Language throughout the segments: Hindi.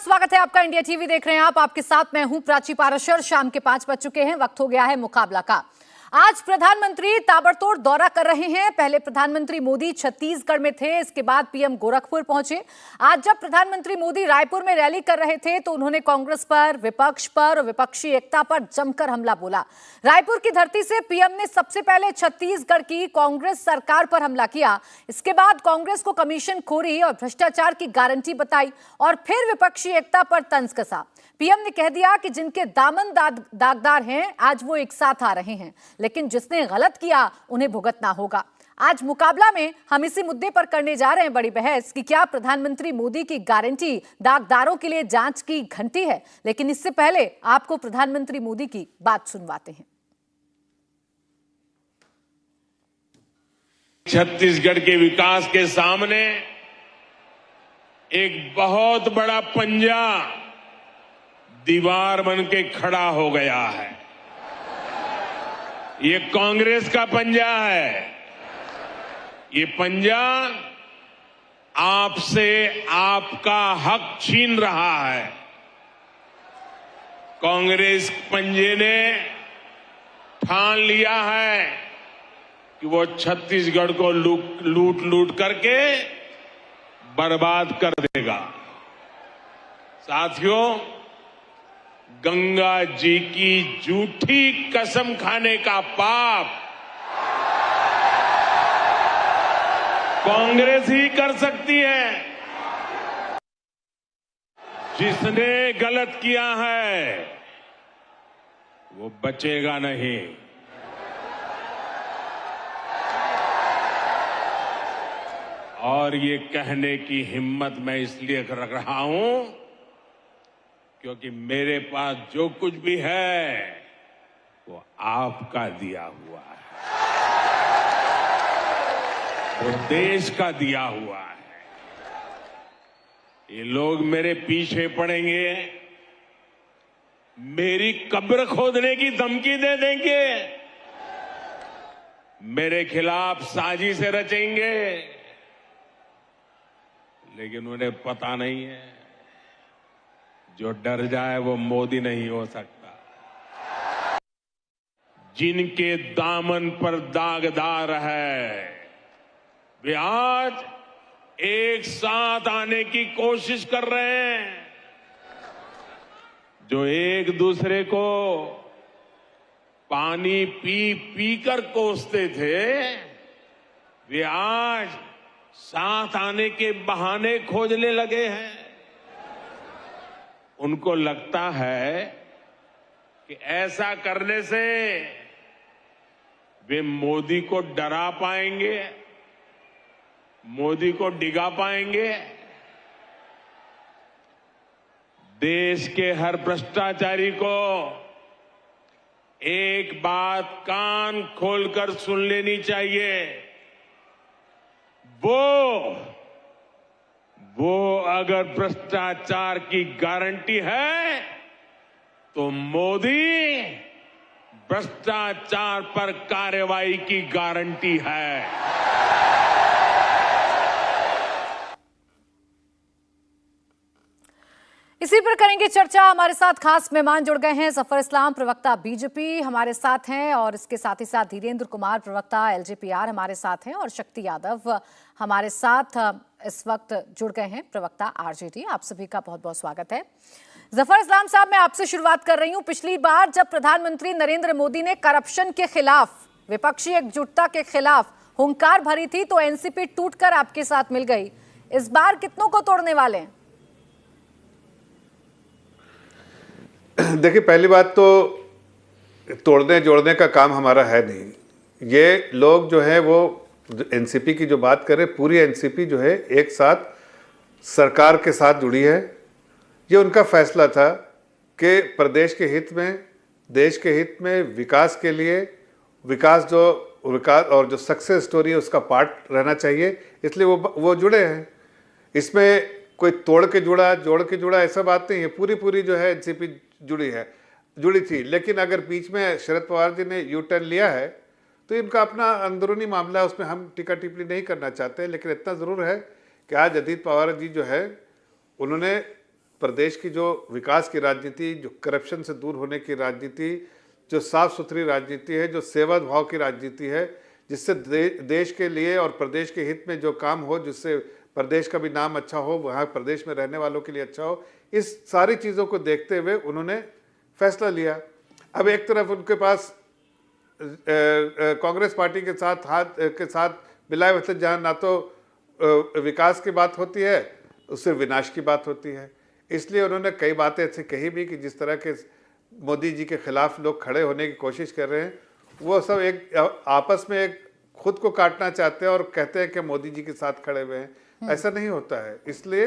स्वागत है आपका। इंडिया टीवी देख रहे हैं आप। आपके साथ मैं हूं प्राची पाराशर। शाम के 5 बज चुके हैं। वक्त हो गया है मुकाबला का। आज प्रधानमंत्री ताबड़तोड़ दौरा कर रहे हैं। पहले प्रधानमंत्री मोदी छत्तीसगढ़ में थे, इसके बाद पीएम गोरखपुर पहुंचे। आज जब प्रधानमंत्री मोदी रायपुर में रैली कर रहे थे तो उन्होंने कांग्रेस पर, विपक्ष पर और विपक्षी एकता पर जमकर हमला बोला। रायपुर की धरती से पीएम ने सबसे पहले छत्तीसगढ़ की कांग्रेस सरकार पर हमला किया। इसके बाद कांग्रेस को कमीशनखोरी और भ्रष्टाचार की गारंटी बताई और फिर विपक्षी एकता पर तंज कसा। पीएम ने कह दिया कि जिनके दामन दागदार हैं आज वो एक साथ आ रहे हैं, लेकिन जिसने गलत किया उन्हें भुगतना होगा। आज मुकाबला में हम इसी मुद्दे पर करने जा रहे हैं बड़ी बहस कि क्या प्रधानमंत्री मोदी की गारंटी दागदारों के लिए जांच की घंटी है। लेकिन इससे पहले आपको प्रधानमंत्री मोदी की बात सुनवाते हैं। छत्तीसगढ़ के विकास के सामने एक बहुत बड़ा पंजा दीवार बन के खड़ा हो गया है। ये कांग्रेस का पंजा है। ये पंजा आपसे आपका हक छीन रहा है। कांग्रेस पंजे ने ठान लिया है कि वो छत्तीसगढ़ को लूट करके बर्बाद कर देगा। साथियों, गंगा जी की झूठी कसम खाने का पाप कांग्रेस ही कर सकती है। जिसने गलत किया है वो बचेगा नहीं। और ये कहने की हिम्मत मैं इसलिए रख रहा हूं क्योंकि मेरे पास जो कुछ भी है वो आपका दिया हुआ है, वो देश का दिया हुआ है। ये लोग मेरे पीछे पड़ेंगे, मेरी कब्र खोदने की धमकी दे देंगे, मेरे खिलाफ साजिश रचेंगे, लेकिन उन्हें पता नहीं है जो डर जाए वो मोदी नहीं हो सकता। जिनके दामन पर दागदार है वे आज एक साथ आने की कोशिश कर रहे हैं। जो एक दूसरे को पानी पी पी कर कोसते थे वे आज साथ आने के बहाने खोजने लगे हैं। उनको लगता है कि ऐसा करने से वे मोदी को डरा पाएंगे, मोदी को डिगा पाएंगे। देश के हर भ्रष्टाचारी को एक बात कान खोलकर सुन लेनी चाहिए। वो अगर भ्रष्टाचार की गारंटी है तो मोदी भ्रष्टाचार पर कार्रवाई की गारंटी है। इसी पर करेंगे चर्चा। हमारे साथ खास मेहमान जुड़ गए हैं। जफर इस्लाम, प्रवक्ता बीजेपी हमारे साथ हैं और इसके साथ ही साथ धीरेन्द्र कुमार, प्रवक्ता एलजेपीआर हमारे साथ हैं और शक्ति यादव हमारे साथ इस वक्त जुड़ गए हैं, प्रवक्ता आरजेडी। आप सभी का बहुत बहुत स्वागत है। जफर इस्लाम साहब, मैं आपसे शुरुआत कर रही हूं। पिछली बार जब प्रधानमंत्री नरेंद्र मोदी ने करप्शन के खिलाफ, विपक्षी एकजुटता के खिलाफ हुंकार भरी थी तो एनसीपी टूटकर आपके साथ मिल गई। इस बार कितनों को तोड़ने वाले हैं? देखिए, पहली बात तो तोड़ने जोड़ने का काम हमारा है नहीं। ये लोग जो है वो एनसीपी की जो बात करें, पूरी एनसीपी जो है एक साथ सरकार के साथ जुड़ी है। ये उनका फैसला था कि प्रदेश के हित में, देश के हित में, विकास के लिए, विकास और जो सक्सेस स्टोरी है उसका पार्ट रहना चाहिए, इसलिए वो जुड़े हैं। इसमें कोई तोड़ के जुड़ा, जोड़ के जुड़ा, ऐसा बात नहीं है। पूरी जो है एनसीपी जुड़ी थी। लेकिन अगर बीच में शरद पवार जी ने यू टर्न लिया है तो इनका अपना अंदरूनी मामला है, उसमें हम टीका टिप्पणी नहीं करना चाहते। लेकिन इतना ज़रूर है कि आज अजीत पवार जी जो है उन्होंने प्रदेश की जो विकास की राजनीति, जो करप्शन से दूर होने की राजनीति, जो साफ सुथरी राजनीति है, जो सेवा भाव की राजनीति है, जिससे देश के लिए और प्रदेश के हित में जो काम हो, जिससे प्रदेश का भी नाम अच्छा हो, वहाँ प्रदेश में रहने वालों के लिए अच्छा हो, इस सारी चीज़ों को देखते हुए उन्होंने फैसला लिया। अब एक तरफ उनके पास कांग्रेस पार्टी के साथ मिलाए हुए थे, जहाँ ना तो विकास की बात होती है, उससे विनाश की बात होती है। इसलिए उन्होंने कई बातें ऐसी कही भी कि जिस तरह के मोदी जी के खिलाफ लोग खड़े होने की कोशिश कर रहे हैं, वो सब एक आपस में एक खुद को काटना चाहते हैं और कहते हैं कि मोदी जी के साथ खड़े हुए हैं। ऐसा नहीं होता है। इसलिए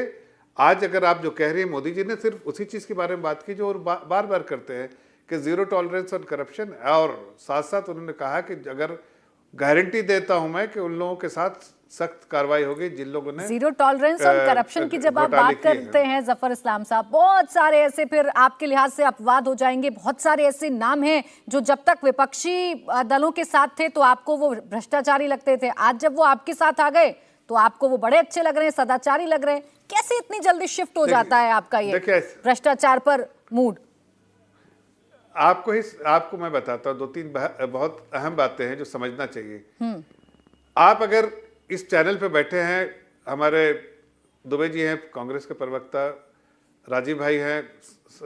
आज अगर आप जो कह रही हैं, मोदी जी ने सिर्फ उसी चीज़ के बारे में बात की जो और बार बार करते हैं कि जीरो टॉलरेंस ऑन करप्शन, और साथ साथ उन्होंने कहा कि अगर गारंटी देता हूं मैं कि उन लोगों के साथ सख्त कार्रवाई होगी जिन लोगों ने जीरो टॉलरेंस ऑन करप्शन की जब आप बात करते हैं जफर इस्लाम साहब, बहुत सारे ऐसे फिर आपके लिहाज से अपवाद हो जाएंगे। बहुत सारे ऐसे नाम हैं जो जब तक विपक्षी दलों के साथ थे तो आपको वो भ्रष्टाचारी लगते थे, आज जब वो आपके साथ आ गए तो आपको वो बड़े अच्छे लग रहे हैं, सदाचारी लग रहे हैं। कैसे इतनी जल्दी शिफ्ट हो जाता है आपका ये भ्रष्टाचार पर मूड? आपको मैं बताता हूँ, दो तीन बहुत अहम बातें हैं जो समझना चाहिए। आप अगर इस चैनल पे बैठे हैं, हमारे दुबे जी हैं कांग्रेस के प्रवक्ता, राजीव भाई हैं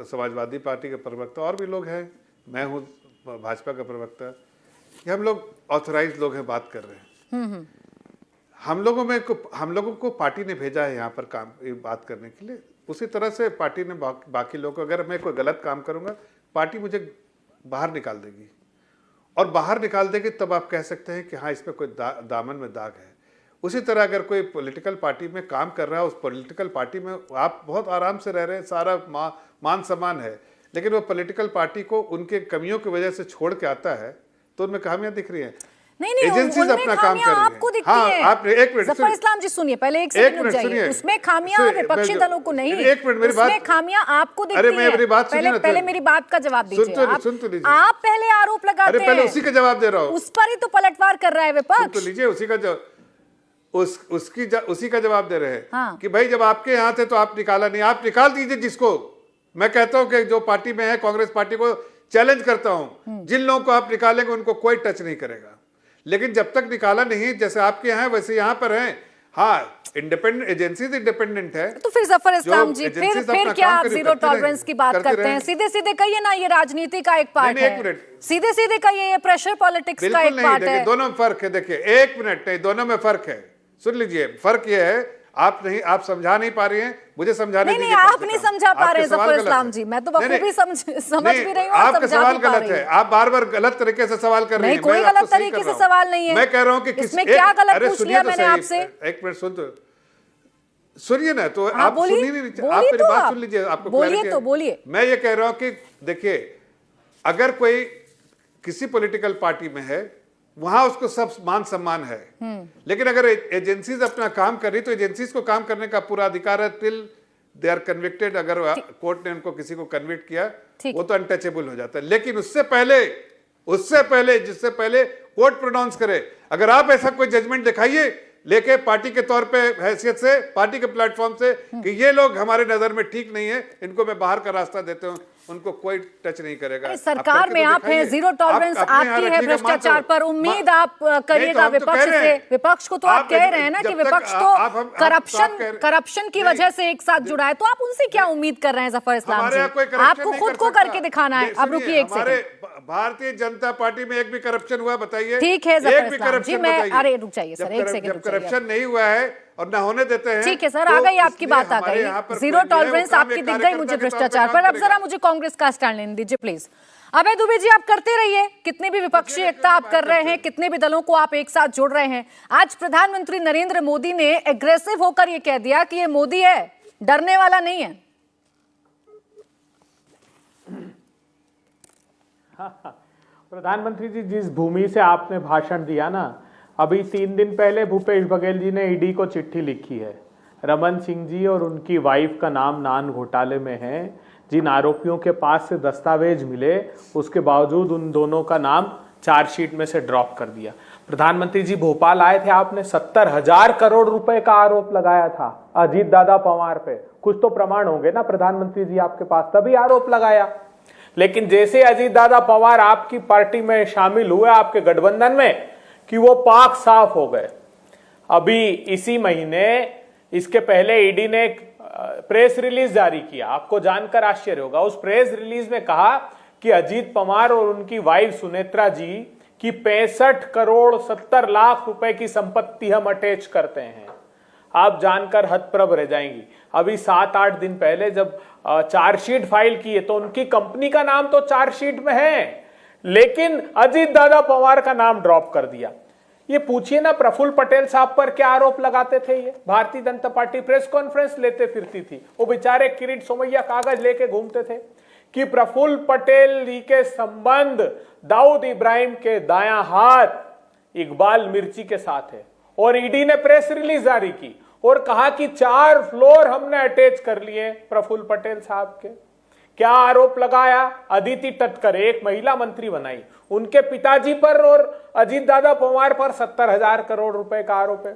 समाजवादी पार्टी के प्रवक्ता, और भी लोग हैं, मैं हूँ भाजपा का प्रवक्ता, ये हम लोग ऑथराइज लोग हैं, बात कर रहे हैं। हम लोगों को पार्टी ने भेजा है यहाँ पर बात करने के लिए। उसी तरह से पार्टी ने बाकी लोगों को, अगर मैं कोई गलत काम करूँगा पार्टी मुझे बाहर निकाल देगी, और बाहर निकाल देगी तब आप कह सकते हैं कि हाँ इसमें कोई दामन में दाग है। उसी तरह अगर कोई पॉलिटिकल पार्टी में काम कर रहा है, उस पॉलिटिकल पार्टी में आप बहुत आराम से रह रहे हैं, सारा मान सम्मान है, लेकिन वो पॉलिटिकल पार्टी को उनके कमियों की वजह से छोड़ के आता है तो उनमें खामियां दिख रही हैं। नहीं, एजेंसीज अपना काम कर रही हैं। आपको दिखती हैं। आप एक मिनट जफर इस्लाम जी सुनिए, पहले एक सेकंड रुक जाइए। उसमें खामियां विपक्षी दलों को नहीं, एक मिनट मेरी बात, उसमें खामियां आपको दिखती अरे हैं। मेरी बात सुनिए ना, पहले मेरी बात का जवाब दीजिए। सुन तो लीजिए। आप पहले आरोप लगाते हैं, पहले उसी का जवाब दे रहा हूं, उस पर ही तो पलटवार कर रहा है विपक्ष। तो लीजिए उसी का उसी का जवाब दे रहे हैं। हाँ। कि भाई जब आपके यहाँ थे तो आप निकाला नहीं, आप निकाल दीजिए जिसको। मैं कहता हूं कि जो पार्टी में है, कांग्रेस पार्टी को चैलेंज करता हूं, जिन लोगों को आप निकालेंगे उनको कोई टच नहीं करेगा। लेकिन जब तक निकाला नहीं, जैसे आपके यहाँ वैसे यहाँ पर हैं, हाँ इंडिपेंडेंट एजेंसीज इंडिपेंडेंट है। तो फिर जफर इस्लाम जी फिर क्या आप जीरो टॉलरेंस की बात करते हैं? सीधे सीधे कहिए ना, ये राजनीति का एक पार्ट है। सीधे सीधे कहिए ये प्रेशर पॉलिटिक्स का एक पार्ट है। दोनों में फर्क है। देखिए एक मिनट, नहीं दोनों में फर्क है, सुन लीजिए। फर्क ये है आप समझा नहीं पा रही हैं, मुझे समझाने दीजिए। नहीं, आप नहीं समझा पा रहे जफर इस्लाम जी, मैं तो बखूबी समझ भी रही हूं। आपका सवाल गलत है, आप बार बार गलत तरीके से सवाल कर रही हैं। कोई गलत तरीके से सवाल नहीं है। मैं कह रहा हूं कि इसमें क्या गलत पूछ लिया मैंने आपसे? एक मिनट सुनिए ना, तो आप सुनिए नहीं, आप मेरी बात सुन लीजिए। आपको बोलिए। मैं ये कह रहा हूं कि देखिए, अगर कोई किसी पॉलिटिकल पार्टी में है, वहां उसको सब मान सम्मान है, लेकिन अगर एजेंसीज अपना काम कर रही तो एजेंसीज को काम करने का पूरा अधिकार है टिल दे आर कन्विक्टेड। अगर कोर्ट ने उनको किसी को कन्विक्ट किया वो तो अनटचेबल हो जाता है। लेकिन उससे पहले जिससे पहले कोर्ट प्रोनाउंस करे, अगर आप ऐसा कोई जजमेंट दिखाइए लेके पार्टी के तौर पे हैसियत से, पार्टी के प्लेटफॉर्म से, कि ये लोग हमारे नजर में ठीक नहीं है, इनको मैं बाहर का रास्ता देता हूं, उनको कोई टच नहीं करेगा। सरकार में आप हैं, जीरो टॉलरेंस आपकी है भ्रष्टाचार पर, उम्मीद आप करिएगा विपक्ष से। विपक्ष को तो आप कह रहे हैं ना कि विपक्ष तो करप्शन की वजह से एक साथ जुड़ा है, तो आप उनसे क्या उम्मीद कर रहे हैं जफर इस्लाम जी? आपको खुद को करके दिखाना है। अब रुकिए एक सेकंड, भारतीय जनता पार्टी में एक भी करप्शन हुआ बताइए? ठीक है जफर इस्लाम जी, मैं अरे रुक जाइए सर, एक सेकंड। करप्शन नहीं हुआ है और ना होने देते हैं। ठीक है सर, आ गई आपकी बात, आ गई। जीरो टॉलरेंस आपकी दिख गई मुझे भ्रष्टाचार पर। अब जरा मुझे कांग्रेस का स्टैंड लेने दीजिए प्लीज। अभय दुबे जी, आप करते रहिए, कितनी भी विपक्षी एकता आप कर रहे हैं, कितने भी दलों को आप एक साथ जोड़ रहे हैं। आज प्रधानमंत्री नरेंद्र मोदी ने एग्रेसिव होकर ये कह दिया कि ये मोदी है, डरने वाला नहीं है। प्रधानमंत्री जी, जिस भूमि से आपने भाषण दिया ना, अभी 3 दिन पहले भूपेश बघेल जी ने ईडी को चिट्ठी लिखी है। रमन सिंह जी और उनकी वाइफ का नाम नान घोटाले में है। जिन आरोपियों के पास से दस्तावेज मिले, उसके बावजूद उन दोनों का नाम चार्जशीट में से ड्रॉप कर दिया। प्रधानमंत्री जी भोपाल आए थे, आपने 70,000 करोड़ रुपए का आरोप लगाया था अजीत दादा पवार पे। कुछ तो प्रमाण होंगे ना प्रधानमंत्री जी आपके पास, तभी आरोप लगाया। लेकिन जैसे अजीत दादा पवार आपकी पार्टी में शामिल हुए, आपके गठबंधन में, कि वो पाक साफ हो गए। अभी इसी महीने, इसके पहले ईडी ने एक प्रेस रिलीज जारी किया, आपको जानकर आश्चर्य होगा। उस प्रेस रिलीज में कहा कि अजीत पवार और उनकी वाइफ सुनेत्रा जी की 65 करोड़ 70 लाख रुपए की संपत्ति हम अटैच करते हैं। आप जानकर हतप्रभ रह जाएंगी। अभी 7-8 दिन पहले जब चार्जशीट फाइल की है तो उनकी कंपनी का नाम तो चार्जशीट में है, लेकिन अजीत दादा पवार का नाम ड्रॉप कर दिया। ये पूछिए ना प्रफुल्ल पटेल साहब पर क्या आरोप लगाते थे। ये Bharatiya Janata party press conference लेते फिरती थी, वो बेचारे किरीट सोमैया कागज लेके घूमते थे कि प्रफुल्ल पटेल जी के संबंध दाऊद इब्राहिम के दायां हाथ इकबाल मिर्ची के साथ है। और ईडी ने प्रेस रिलीज जारी की और कहा कि 4 फ्लोर हमने अटैच कर लिए प्रफुल्ल पटेल साहब के। क्या आरोप लगाया? अदिति तटकर एक महिला मंत्री बनाई, उनके पिताजी पर और अजीत दादा पवार पर 70,000 करोड़ रुपए का आरोप है।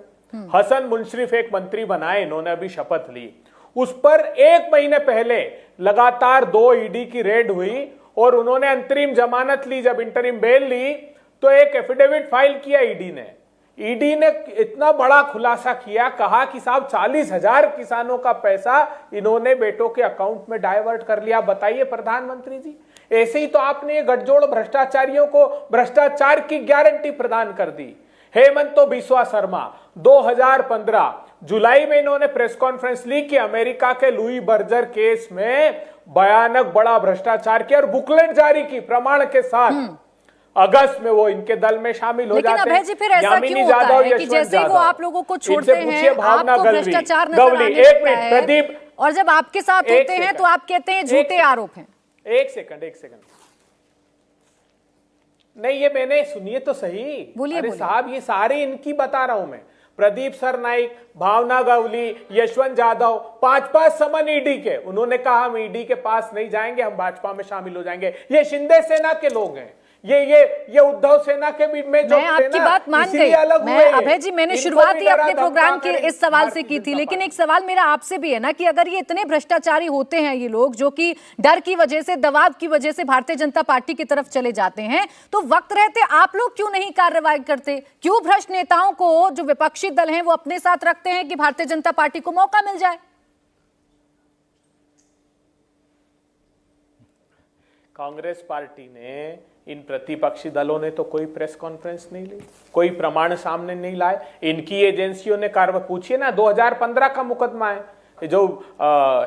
हसन मुंशरिफ एक मंत्री बनाए, इन्होंने अभी शपथ ली, उस पर 1 महीने पहले लगातार 2 ईडी की रेड हुई और उन्होंने अंतरिम जमानत ली। जब इंटरिम बेल ली तो एक एफिडेविट फाइल किया ईडी ने। ईडी ने इतना बड़ा खुलासा किया, कहा कि साहब 40,000 किसानों का पैसा इन्होंने बेटों के अकाउंट में डाइवर्ट कर लिया। बताइए प्रधानमंत्री जी, ऐसे ही तो आपने ये गठजोड़ भ्रष्टाचारियों को भ्रष्टाचार की गारंटी प्रदान कर दी। हेमंत बिस्वा शर्मा 2015 जुलाई में इन्होंने प्रेस कॉन्फ्रेंस ली कि अमेरिका के लुई बर्जर केस में भयानक बड़ा भ्रष्टाचार किया और बुकलेट जारी की प्रमाण के साथ। अगस्त में वो इनके दल में शामिल हो जाते हैं। अभय जी, फिर ऐसा क्यों होता है कि जैसे वो आप लोगों को छोड़ते हैं, आपको भ्रष्टाचार नजर आने लगता है, प्रदीप, और जब आपके साथ होते हैं तो आप कहते हैं झूठे आरोप हैं। एक सेकंड नहीं, ये मैंने सुनिए तो सही। बोलिए साहब, ये सारे इनकी बता रहा हूं मैं। प्रदीप सरनाइक, भावना गवली, यशवंत जाधव, 5 समन ईडी के। उन्होंने कहा हम ईडी के पास नहीं जाएंगे, हम भाजपा में शामिल हो जाएंगे। ये शिंदे सेना के लोग हैं, ये उद्धव सेना के भी में जो मैं आपकी बात मान गई। मैं अभय जी, मैंने शुरुआत ही अपने प्रोग्राम के इस सवाल से की थी, लेकिन एक सवाल मेरा आपसे भी है ना कि अगर ये इतने भ्रष्टाचारी होते हैं ये लोग, जो कि डर की वजह से, दबाव की वजह से भारतीय जनता पार्टी की तरफ चले जाते हैं, तो वक्त रहते आप लोग क्यों नहीं कार्रवाई करते? क्यों भ्रष्ट नेताओं को, जो विपक्षी दल हैं, वो अपने साथ रखते हैं कि भारतीय जनता पार्टी को मौका मिल जाए? कांग्रेस पार्टी ने, इन प्रतिपक्षी दलों ने तो कोई प्रेस कॉन्फ्रेंस नहीं ली, कोई प्रमाण सामने नहीं लाए। इनकी एजेंसियों ने कार्रवाई, पूछिए ना, 2015 का मुकदमा है जो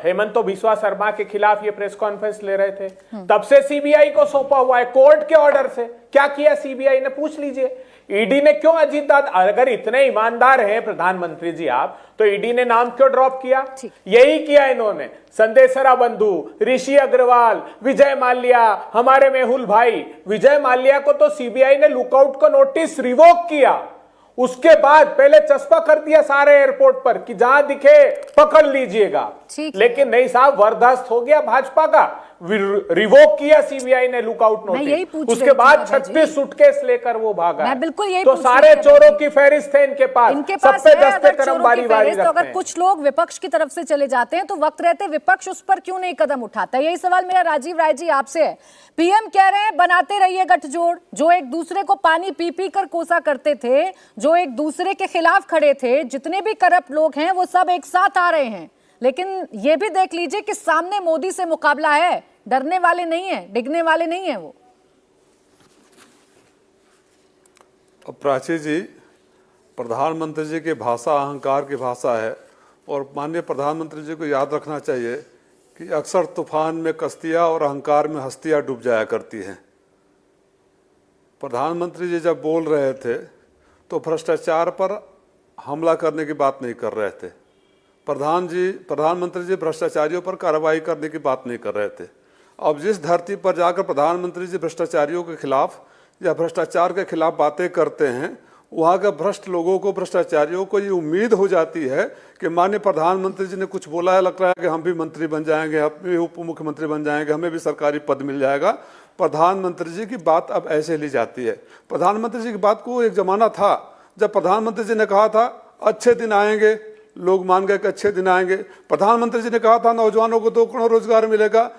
हेमंत बिस्वा शर्मा के खिलाफ ये प्रेस कॉन्फ्रेंस ले रहे थे, तब से सीबीआई को सौंपा हुआ है कोर्ट के ऑर्डर से। क्या किया सीबीआई ने, पूछ लीजिए। ईडी ने क्यों अजीत दादा, अगर इतने ईमानदार हैं प्रधानमंत्री जी आप, तो ईडी ने नाम क्यों ड्रॉप किया? यही किया इन्होंने। संदेशरा बंधु, ऋषि अग्रवाल, विजय माल्या, हमारे मेहुल भाई, विजय माल्या को तो सीबीआई ने लुकआउट को नोटिस रिवोक किया। उसके बाद पहले चस्पा कर दिया सारे एयरपोर्ट पर कि जहां दिखे पकड़ लीजिएगा, लेकिन नहीं साहब, बर्दाश्त हो गया भाजपा का, रिवोक किया सीबीआई ने लुकआउट नोटिस। उसके बाद 36 सूटकेस लेकर वो भागा। मैं बिल्कुल यही तो सारे चोरों की फहरिस्त है इनके पास, सब पे दस्ते करम बारी बारी रखते हैं। तो अगर कुछ लोग विपक्ष की तरफ से चले जाते हैं तो वक्त रहते विपक्ष उस पर क्यों नहीं कदम उठाता? यही सवाल मेरा राजीव राय जी आपसे है। पीएम कह रहे हैं बनाते रहिए गठजोड़, जो एक दूसरे को पानी पी पी कर कोसा करते थे, जो एक दूसरे के खिलाफ खड़े थे, जितने भी करप्ट लोग हैं वो सब एक साथ आ रहे हैं। लेकिन ये भी देख लीजिए कि सामने मोदी से मुकाबला है, डरने वाले नहीं है, डिगने वाले नहीं है वो। अब प्राची जी, प्रधानमंत्री जी की भाषा अहंकार की भाषा है, और माननीय प्रधानमंत्री जी को याद रखना चाहिए कि अक्सर तूफान में कश्तियाँ और अहंकार में हस्तियाँ डूब जाया करती हैं। प्रधानमंत्री जी जब बोल रहे थे तो भ्रष्टाचार पर हमला करने की बात नहीं कर रहे थे। प्रधानमंत्री जी भ्रष्टाचारियों पर कार्रवाई करने की बात नहीं कर रहे थे। अब जिस धरती पर जाकर प्रधानमंत्री जी भ्रष्टाचारियों के खिलाफ या भ्रष्टाचार के खिलाफ बातें करते हैं, वहाँ के भ्रष्ट लोगों को, भ्रष्टाचारियों को ये उम्मीद हो जाती है कि माननीय प्रधानमंत्री जी ने कुछ बोला है, लग रहा है कि हम भी मंत्री बन जाएंगे, हम भी उप मुख्यमंत्री बन जाएंगे, हमें भी सरकारी पद मिल जाएगा। प्रधानमंत्री जी की बात अब ऐसे ली जाती है। प्रधानमंत्री जी की बात को एक जमाना था जब प्रधानमंत्री जी ने कहा था अच्छे दिन आएंगे, लोग मान गए कि अच्छे दिन आएंगे। प्रधानमंत्री जी ने कहा था नौजवानों को 2 करोड़ रोजगार मिलेगा,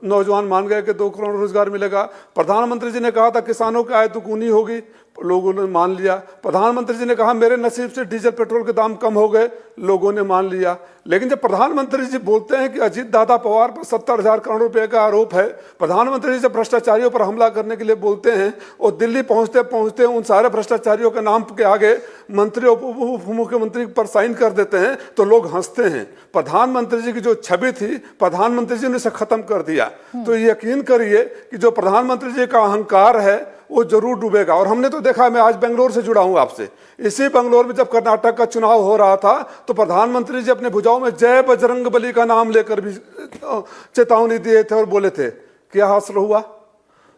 नौजवान मान गए कि 2 करोड़ रोजगार मिलेगा। प्रधानमंत्री जी ने कहा था किसानों की आय दुगुनी होगी, लोगों ने मान लिया। प्रधानमंत्री जी ने कहा मेरे नसीब से डीजल पेट्रोल के दाम कम हो गए, लोगों ने मान लिया। लेकिन जब प्रधानमंत्री जी बोलते हैं कि अजीत दादा पवार पर 70,000 करोड़ रुपए का आरोप है, प्रधानमंत्री जी जब भ्रष्टाचारियों पर हमला करने के लिए बोलते हैं और दिल्ली पहुंचते पहुंचते उन सारे भ्रष्टाचारियों के नाम के आगे मंत्री उप मुख्यमंत्री पर साइन कर देते हैं तो लोग हंसते हैं। प्रधानमंत्री जी की जो छवि थी प्रधानमंत्री जी ने इसे खत्म कर दिया। तो यकीन करिए कि जो प्रधानमंत्री जी का अहंकार है वो जरूर डूबेगा। और हमने तो देखा, मैं आज बेंगलोर से जुड़ा हूं आपसे, इसी बेंगलोर में जब कर्नाटक का चुनाव हो रहा था तो प्रधानमंत्री जी अपने भुजाओं में जय बजरंगबली का नाम लेकर भी चेतावनी दिए थे और बोले थे। क्या हासिल हुआ?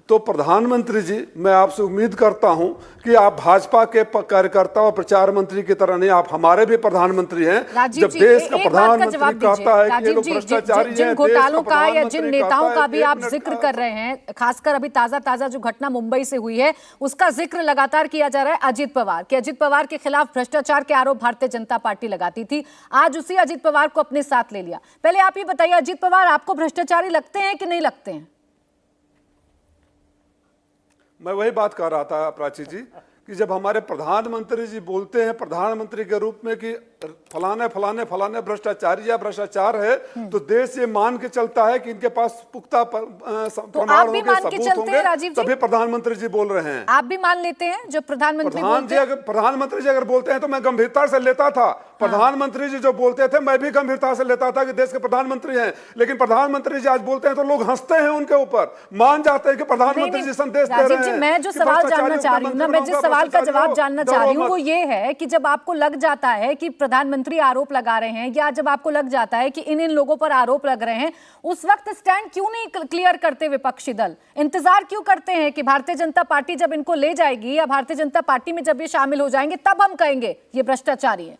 तो प्रधानमंत्री जी, मैं आपसे उम्मीद करता हूं कि आप भाजपा के कार्यकर्ता और प्रचार मंत्री की तरह नहीं, आप हमारे भी प्रधानमंत्री हैं। जब देश का प्रधानमंत्री कहता है कि ये लोग भ्रष्टाचारी हैं, जिन घोटालों का या जिन नेताओं का भी आप जिक्र कर रहे हैं, खासकर अभी ताजा जो घटना मुंबई से हुई है उसका जिक्र लगातार किया जा रहा है अजीत पवार के। अजीत पवार के खिलाफ भ्रष्टाचार के आरोप भारतीय जनता पार्टी लगाती थी, आज उसी अजीत पवार को अपने साथ ले लिया। पहले आप ये बताइए, अजीत पवार आपको भ्रष्टाचारी लगते हैं कि नहीं लगते हैं? मैं वही बात कर रहा था प्राची जी कि जब हमारे प्रधानमंत्री जी बोलते हैं प्रधानमंत्री के रूप में कि फलाने फलाने फलाने भ्रष्टाचारी या भ्रष्टाचार है, तो देश ये मान के चलता है कि इनके पास पुख्ता प्रमाण होंगे, सबूत होंगे, तभी प्रधानमंत्री जी बोल रहे हैं। आप भी मान लेते हैं जो प्रधानमंत्री अगर बोलते हैं तो मैं गंभीरता से लेता था। प्रधानमंत्री जी जो बोलते थे मैं भी गंभीरता से लेता था कि देश के प्रधानमंत्री हैं। लेकिन प्रधानमंत्री जी आज बोलते हैं तो लोग हंसते हैं उनके ऊपर, मान जाते हैं कि प्रधानमंत्री जी संदेश दे रहे हैं। मैं जो सवाल जानना चाह रही हूँ ना, मैं जिस सवाल का जवाब जानना चाह रही हूँ वो ये है कि जब आपको लग जाता है कि प्रधानमंत्री आरोप लगा रहे हैं, या जब आपको लग जाता है कि इन लोगों पर आरोप लग रहे हैं, उस वक्त स्टैंड क्यों नहीं क्लियर करते विपक्षी दल? इंतजार क्यों करते हैं कि भारतीय जनता पार्टी जब इनको ले जाएगी या भारतीय जनता पार्टी में जब ये शामिल हो जाएंगे तब हम कहेंगे ये भ्रष्टाचारी है?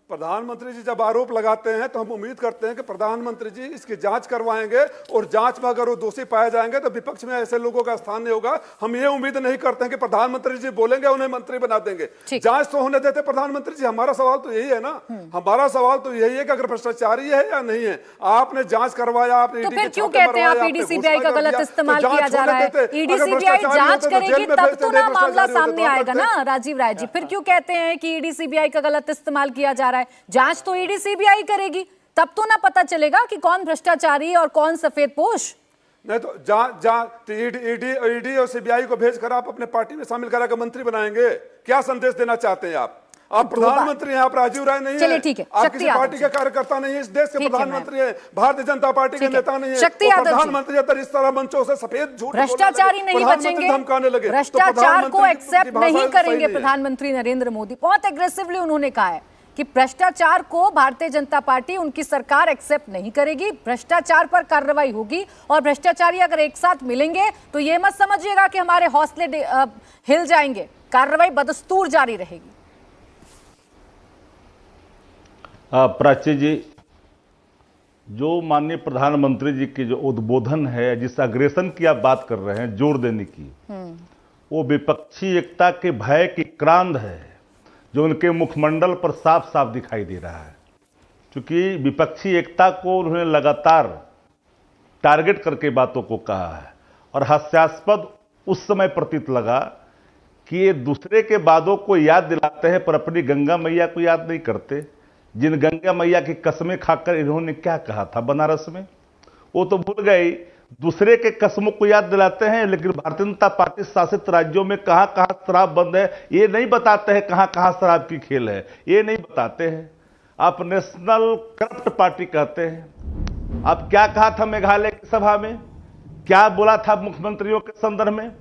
प्रधानमंत्री जी जब आरोप लगाते हैं तो हम उम्मीद करते हैं कि प्रधानमंत्री जी इसकी जांच करवाएंगे और जांच में अगर वो दोषी पाए जाएंगे तो विपक्ष में ऐसे लोगों का स्थान नहीं होगा। हम ये उम्मीद नहीं करते हैं कि प्रधानमंत्री जी बोलेंगे उन्हें मंत्री बना देंगे। जांच तो होने देते प्रधानमंत्री जी। हमारा सवाल तो यही है ना, हमारा सवाल तो यही है कि अगर भ्रष्टाचारी है या नहीं है। आपने जांच करवाया, आपने तो फिर क्यों कहते हैं आप ईडी सीबीआई का गलत इस्तेमाल किया जा रहा है? ईडी सीबीआई जांच करेगी तब तो ना मामला सामने आएगा ना राजीव राय जी। फिर क्यों कहते हैं कि ईडी सीबीआई का गलत इस्तेमाल किया जा रहा है? जांच तो ईडी सीबीआई करेगी, तब तो ना पता चलेगा कि कौन भ्रष्टाचारी है और कौन सफेदपोश। नहीं तो ईडी और सीबीआई को भेजकर आप अपने पार्टी में शामिल कराकर मंत्री बनाएंगे? क्या संदेश देना चाहते हैं आप? प्रधानमंत्री हैं, आप राजीव राय नहीं है, ठीक है, आप किसी पार्टी के कार्यकर्ता नहीं है, इस देश के प्रधानमंत्री हैं, भारतीय जनता पार्टी के नेता नहीं है। प्रधानमंत्री अगर इस तरह मंचों से सफेद झूठ भ्रष्टाचारी नहीं बचेंगे, धमकाने लगे, भ्रष्टाचार को एक्सेप्ट नहीं करेंगे प्रधानमंत्री नरेंद्र मोदी। बहुत एग्रेसिवली उन्होंने कहा है कि भ्रष्टाचार को भारतीय जनता पार्टी, उनकी सरकार एक्सेप्ट नहीं करेगी, भ्रष्टाचार पर कार्रवाई होगी। और भ्रष्टाचारी अगर एक साथ मिलेंगे तो ये मत समझिएगा कि हमारे हौसले हिल जाएंगे, कार्रवाई बदस्तूर जारी रहेगी। प्राची जी, जो माननीय प्रधानमंत्री जी की जो उद्बोधन है, जिस अग्रेशन की आप बात कर रहे हैं, जोर देने की, वो विपक्षी एकता के भय की क्रांत है जो उनके मुखमंडल पर साफ साफ दिखाई दे रहा है। क्योंकि विपक्षी एकता को उन्होंने लगातार टारगेट करके बातों को कहा है और हास्यास्पद उस समय प्रतीत लगा कि ये दूसरे के वादों को याद दिलाते हैं पर अपनी गंगा मैया को याद नहीं करते, जिन गंगा मैया की कसमें खाकर इन्होंने क्या कहा था बनारस में, वो तो भूल गए। दूसरे के कसमों को याद दिलाते हैं, लेकिन भारतीय जनता पार्टी शासित राज्यों में कहां कहां शराब बंद है ये नहीं बताते हैं, कहां कहां शराब की खेल है ये नहीं बताते हैं। आप नेशनल करप्ट पार्टी कहते हैं। आप क्या कहा था मेघालय की सभा में, क्या बोला था मुख्यमंत्रियों के संदर्भ में,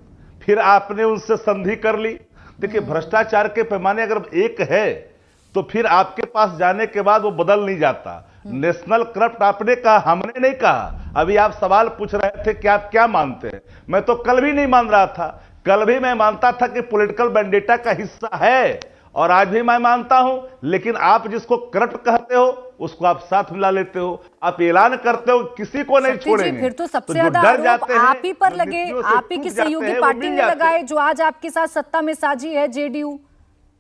फिर आपने उनसे संधि कर ली। देखिए, भ्रष्टाचार के पैमाने अगर एक है तो फिर आपके पास जाने के बाद वो बदल नहीं जाता। नेशनल करप्ट आपने कहा, हमने नहीं कहा। अभी आप सवाल पूछ रहे थे कि आप क्या मानते हैं, मैं तो कल भी नहीं मान रहा था। कल भी मैं मानता था कि पॉलिटिकल वेंडेटा का हिस्सा है और आज भी मैं मानता हूं, लेकिन आप जिसको करप्ट कहते हो उसको आप साथ मिला लेते हो, आप ऐलान करते हो किसी को नहीं शक्ति जी, छोड़ेंगे। फिर तो सबसे जो ज्यादा डर आरोप जाते हैं, आप ही पर जो लगे, नीतियों से आप ही की टूट जाते सहयोगी हैं, वो पार्टी मिल ने जाते हैं। लगाए, जो आज आपके साथ सत्ता में साझी है, जेडीयू।